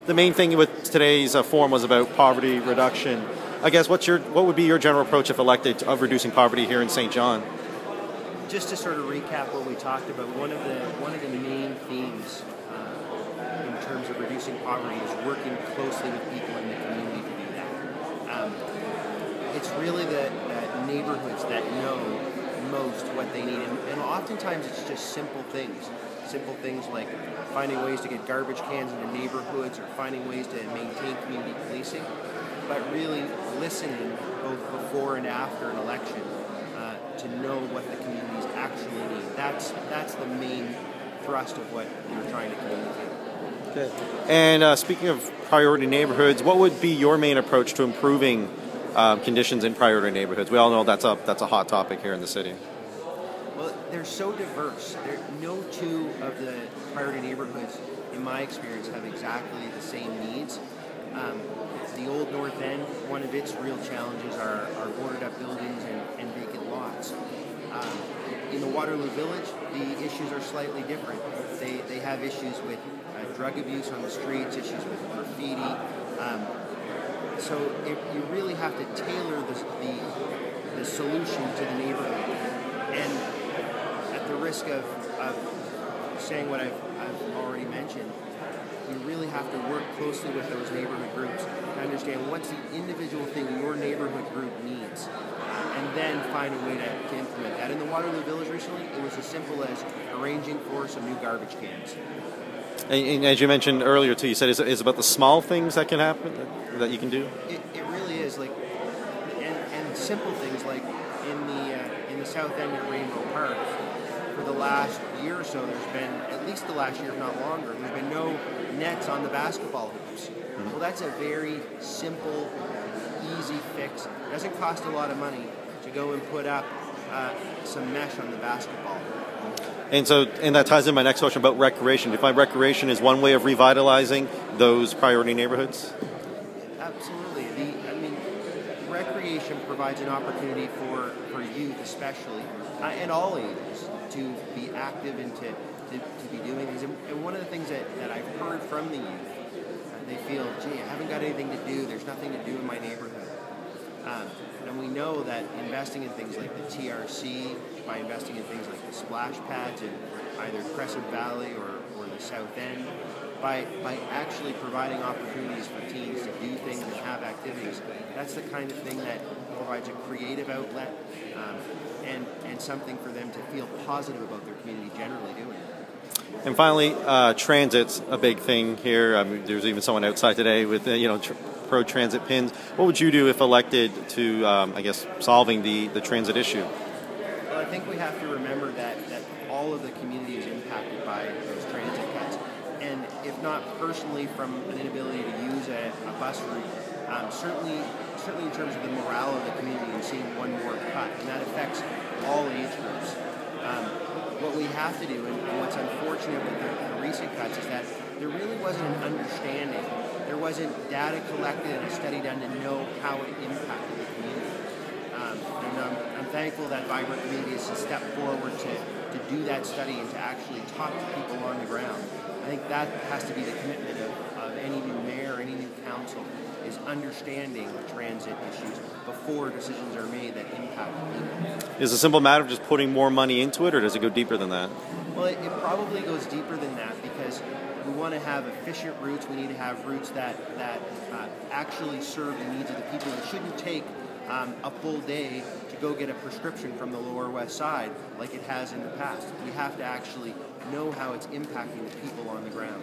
The main thing with today's forum was about poverty reduction. I guess what would be your general approach if elected of reducing poverty here in St. John? Just to sort of recap what we talked about, one of the main themes in terms of reducing poverty is working closely with people in the community to do that. It's really the neighborhoods that know most what they need, and oftentimes it's just simple things like finding ways to get garbage cans into neighborhoods or finding ways to maintain community policing, but really listening both before and after an election to know what the communities actually need. That's the main thrust of what we're trying to communicate. Okay. And speaking of priority neighborhoods, what would be your main approach to improving conditions in priority neighborhoods? We all know that's a hot topic here in the city. Well, they're so diverse. No two of the priority neighborhoods, in my experience, have exactly the same needs. The old North End, one of its real challenges are boarded up buildings and vacant lots. In the Waterloo Village, the issues are slightly different. They have issues with drug abuse on the streets, issues with graffiti. So you really have to tailor the solution to the neighborhood. And at the risk of saying what I've already mentioned, you really have to work closely with those neighborhood groups to understand what's the individual thing your neighborhood group needs, and then find a way to implement that. In the Waterloo Village recently, it was as simple as arranging for some new garbage cans. And as you mentioned earlier too, you said it's about the small things that can happen, that you can do? It really is, and simple things like in the South End at Rainbow Park, for the last year or so, there's been, at least the last year, if not longer, there's been no nets on the basketball hoops. Mm-hmm. Well, that's a very simple, easy fix. It doesn't cost a lot of money to go and put up some mesh on the basketball hoop. And that ties in my next question about recreation. Do you find recreation is one way of revitalizing those priority neighborhoods? Absolutely. Recreation provides an opportunity for youth especially, and all ages, to be active and to be doing things. And one of the things that I've heard from the youth, they feel, gee, I haven't got anything to do, there's nothing to do in my neighborhood. And we know that investing in things like the TRC, by investing in things like the splash pads in either Crescent Valley or the South End, by actually providing opportunities for teens to do things and have activities, that's the kind of thing that provides a creative outlet and something for them to feel positive about their community generally doing. And finally, transit's a big thing here. I mean, there's even someone outside today with pro-transit pins. What would you do if elected to, solving the transit issue? Well, I think we have to remember that all of the community is impacted by those transit cuts. And if not personally from an inability to use a bus route, certainly in terms of the morale of the community and seeing one more cut, and that affects all age groups. What we have to do, and what's unfortunate with the recent cuts, is that there really wasn't an understanding. There wasn't data collected and a study done to know how it impacted the community. And I'm thankful that Vibrant Communities has stepped forward to do that study and to actually talk to people on the ground. I think that has to be the commitment of any new mayor, any new council, is understanding transit issues before decisions are made that impact people. Is it a simple matter of just putting more money into it, or does it go deeper than that? Well, it probably goes deeper than that, because we want to have efficient routes. We need to have routes that actually serve the needs of the people. It shouldn't take a full day to go get a prescription from the Lower West Side like it has in the past. We have to actually know how it's impacting the people on the ground.